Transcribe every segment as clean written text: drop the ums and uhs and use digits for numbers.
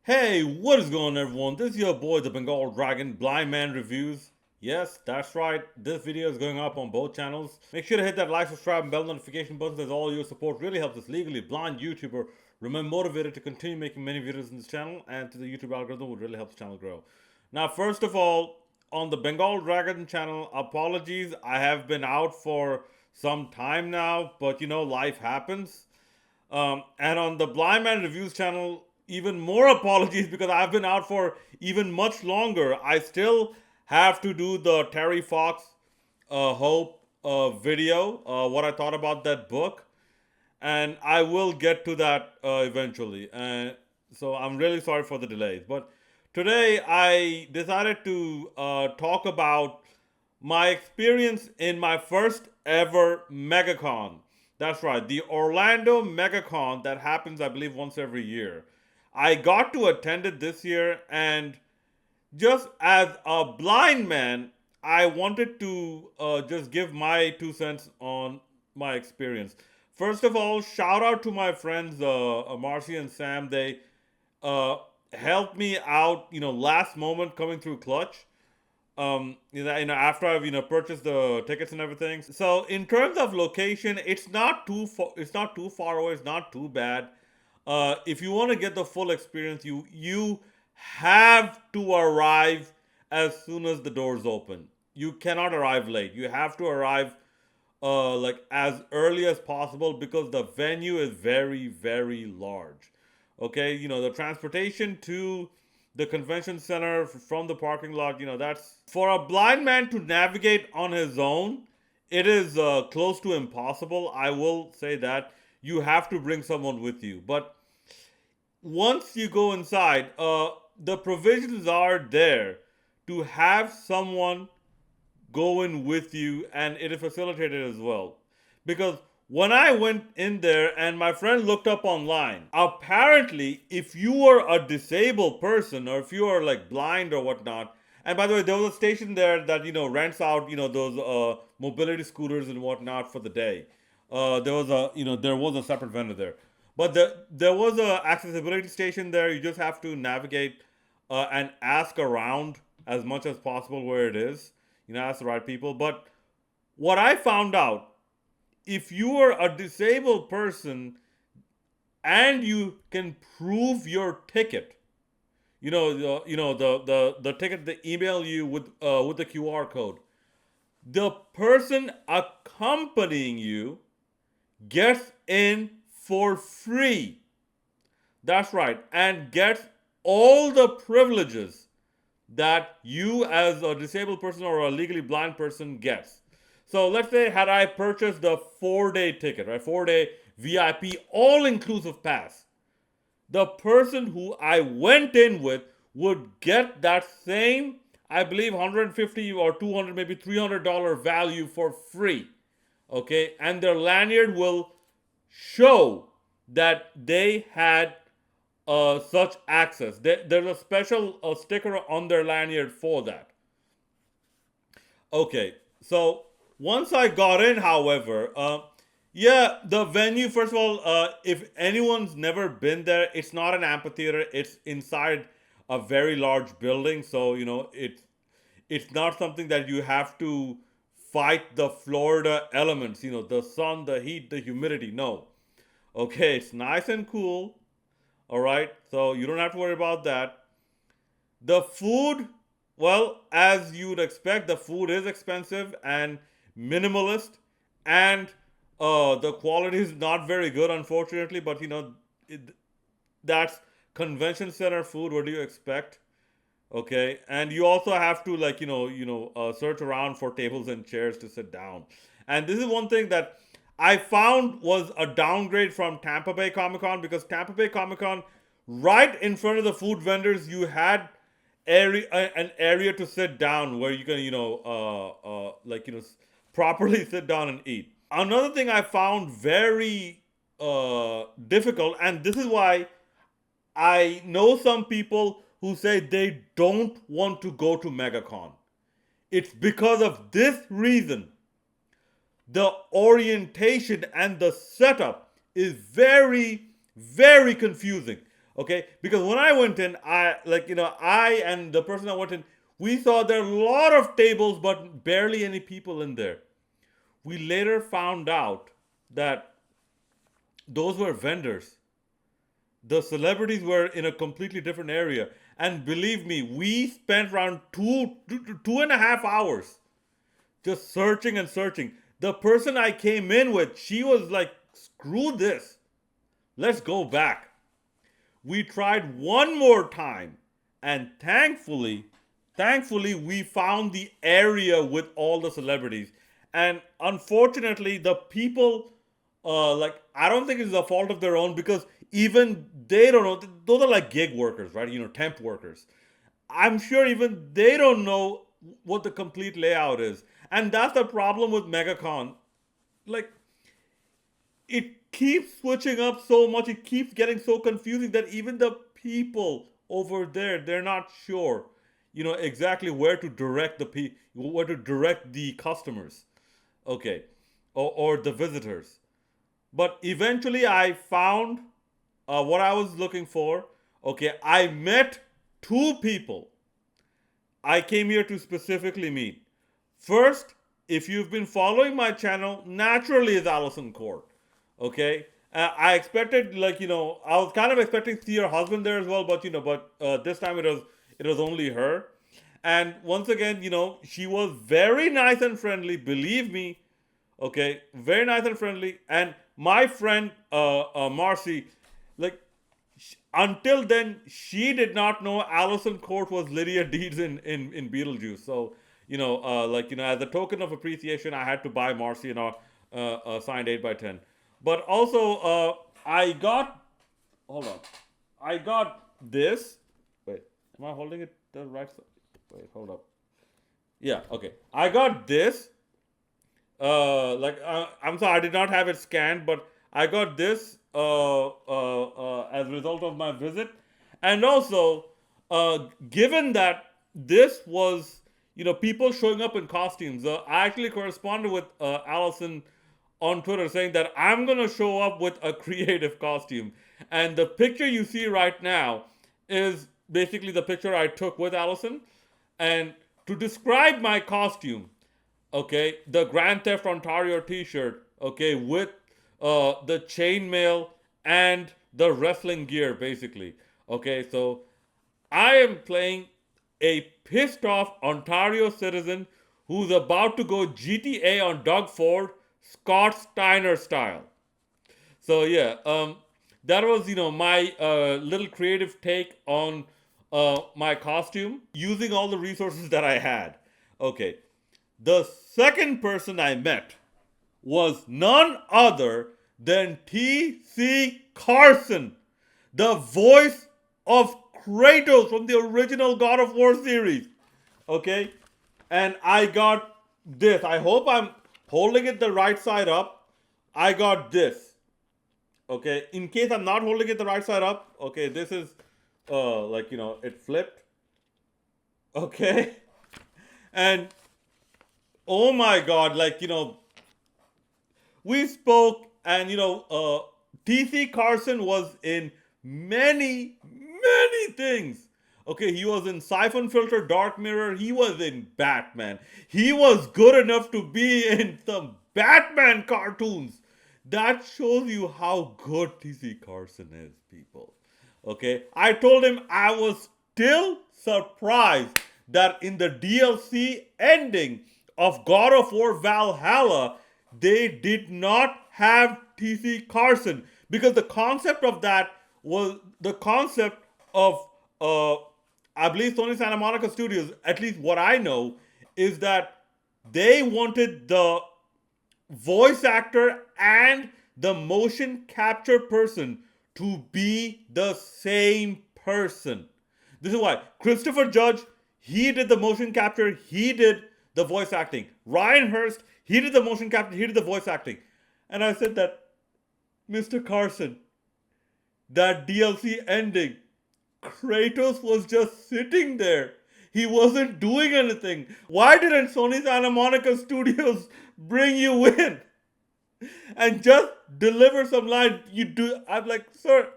Hey, what is going on, everyone? This is your boy, the Bengal Dragon, Blind Man Reviews. Yes, that's right. This video is going up on both channels. Make sure to hit that like, subscribe, and bell notification buttons, as all your support really helps this legally blind YouTuber remain motivated to continue making many videos in this channel, and to the YouTube algorithm would really help the channel grow. Now, first of all, on the Bengal Dragon channel, apologies. I have been out for some time now, but life happens. And on the Blind Man Reviews channel, even more apologies because I've been out for even much longer. I still have to do the Terry Fox Hope video, what I thought about that book, and I will get to that eventually. And so I'm really sorry for the delays. But today I decided to talk about my experience in my first ever MegaCon. That's right, the Orlando MegaCon that happens, I believe, once every year. I got to attend it this year, and just as a blind man, I wanted to just give my 2 cents on my experience. First of all, shout out to my friends Marcy and Sam. They uh, helped me out, last moment coming through clutch. After I've purchased the tickets and everything. So in terms of location, it's not too far. It's not too far away. It's not too bad. If you want to get the full experience, you have to arrive as soon as the doors open. You cannot arrive late. You have to arrive like as early as possible because the venue is very, very large. Okay, the transportation to the convention center from the parking lot, that's for a blind man to navigate on his own. It is close to impossible. I will say that you have to bring someone with you. But once you go inside, the provisions are there to have someone go in with you, and it is facilitated as well. Because when I went in there and my friend looked up online, apparently, if you are a disabled person or if you are like blind or whatnot, and by the way, there was a station there that rents out those mobility scooters and whatnot for the day. There was a separate vendor there, but there was a accessibility station there. You just have to navigate and ask around as much as possible where it is. Ask the right people. But what I found out, if you are a disabled person and you can prove your ticket, the ticket they email you with the QR code, the person accompanying you gets in for free. That's right, and gets all the privileges that you as a disabled person or a legally blind person gets. So let's say had I purchased the 4-day ticket, right? 4-day VIP all inclusive pass. The person who I went in with would get that same, I believe, 150 or 200, maybe $300 value for free. Okay, and their lanyard will show that they had such access. There's a special sticker on their lanyard for that. Okay, so once I got in, however, yeah, the venue, first of all, if anyone's never been there, it's not an amphitheater, it's inside a very large building. So, it's not something that you have to fight the Florida elements, the sun, the heat, the humidity. No. Okay, it's nice and cool. All right, so you don't have to worry about that. The food, well, as you'd expect, the food is expensive and minimalist, and the quality is not very good, unfortunately. But that's convention center food. What do you expect? Okay, and you also have to like search around for tables and chairs to sit down. And this is one thing that I found was a downgrade from Tampa Bay Comic Con, because Tampa Bay Comic Con, right in front of the food vendors, you had an area to sit down where you can properly sit down and eat. Another thing I found very difficult, and this is why I know some people who say they don't want to go to MegaCon. It's because of this reason. The orientation and the setup is very, very confusing. Okay, because when I went in, I and the person I went in, we saw there are a lot of tables, but barely any people in there. We later found out that those were vendors. The celebrities were in a completely different area. And believe me, we spent around 2.5 hours just searching and searching. The person I came in with, she was like, screw this. Let's go back. We tried one more time, and thankfully we found the area with all the celebrities. And unfortunately, the people, I don't think it's a fault of their own, because even they don't know. Those are like gig workers, right? Temp workers. I'm sure even they don't know what the complete layout is. And that's the problem with MegaCon. Like, it keeps switching up so much, it keeps getting so confusing that even the people over there, they're not sure, exactly where to direct where to direct the customers, okay, or the visitors. But eventually I found what I was looking for. Okay, I met two people I came here to specifically meet. First, if you've been following my channel, naturally is Allison Court. Okay, I expected, I was kind of expecting to see her husband there as well, but this time it was only her. And once again, she was very nice and friendly. Believe me, okay, very nice and friendly. And my friend Marcy, like, until then, she did not know Allison Court was Lydia Deeds in Beetlejuice. So, as a token of appreciation, I had to buy Marcy a signed 8x10. But also, I got, hold on, I got this. Wait, am I holding it the right side? Wait, hold up. Yeah, okay. I got this. I'm sorry, I did not have it scanned, but I got this as a result of my visit. And also, given that this was, people showing up in costumes, I actually corresponded with Allison on Twitter saying that I'm going to show up with a creative costume. And the picture you see right now is basically the picture I took with Allison. And to describe my costume, okay, the Grand Theft Ontario t-shirt, okay, with the chainmail and the wrestling gear, basically. Okay, so I am playing a pissed off Ontario citizen who's about to go GTA on Doug Ford, Scott Steiner style. So yeah, that was my little creative take on my costume using all the resources that I had. Okay, the second person I met was none other than T.C. Carson, the voice of Kratos from the original God of War series. Okay? And I got this. I hope I'm holding it the right side up. I got this. Okay? In case I'm not holding it the right side up, okay, this is it flipped. Okay? And oh my god, we spoke, and TC Carson was in many things. Okay, he was in Siphon Filter, Dark Mirror, he was in Batman. He was good enough to be in some Batman cartoons. That shows you how good TC Carson is, people. Okay, I told him I was still surprised that in the DLC ending of God of War Valhalla, they did not have TC Carson, because the concept of that was the concept of I believe Sony Santa Monica Studios, at least what I know, is that they wanted the voice actor and the motion capture person to be the same person. This is why Christopher Judge, he did the motion capture, he did the voice acting. Ryan Hurst, he did the motion capture, he did the voice acting. And I said that, Mr. Carson, that DLC ending, Kratos was just sitting there. He wasn't doing anything. Why didn't Sony Santa Monica Studios bring you in and just deliver some line? I'm like, sir,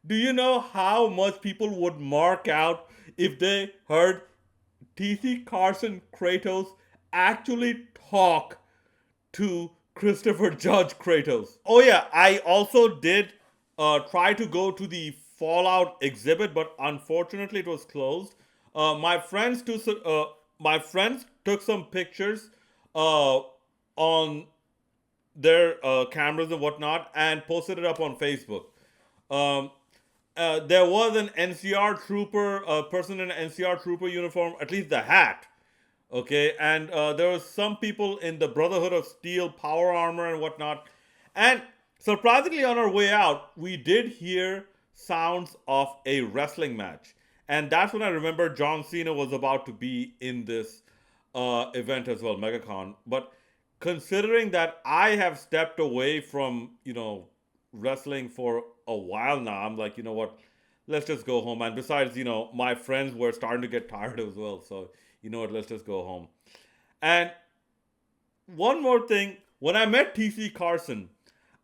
Do you know how much people would mark out if they heard TC Carson Kratos actually talk to Christopher Judge Kratos? Oh yeah, I also did try to go to the Fallout exhibit, but unfortunately it was closed. My friends took some pictures uh, on their cameras and whatnot and posted it up on Facebook. Um, there was an NCR trooper, a person in an NCR trooper uniform, at least the hat. Okay, and there was some people in the Brotherhood of Steel power armor and whatnot. And surprisingly, on our way out, we did hear sounds of a wrestling match. And that's when I remember John Cena was about to be in this event as well, MegaCon. But considering that I have stepped away from, wrestling for a while now, I'm like, you know what, let's just go home. And besides, my friends were starting to get tired as well. So, you know what, let's just go home. And one more thing, when I met TC Carson,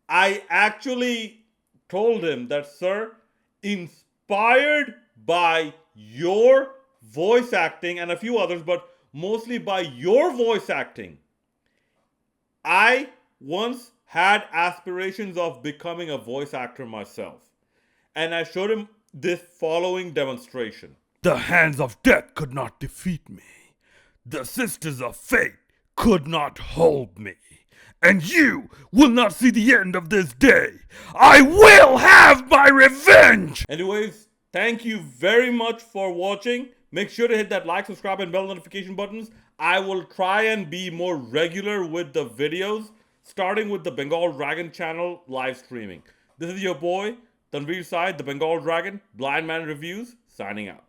I actually told him that, sir, inspired by your voice acting and a few others, but mostly by your voice acting, I once had aspirations of becoming a voice actor myself. And I showed him this following demonstration. The hands of death could not defeat me. The sisters of fate could not hold me. And you will not see the end of this day. I will have my revenge! Anyways, thank you very much for watching. Make sure to hit that like, subscribe, and bell notification buttons. I will try and be more regular with the videos, starting with the Bengal Dragon channel live streaming. This is your boy, Tanveer Sai, the Bengal Dragon, Blind Man Reviews, signing out.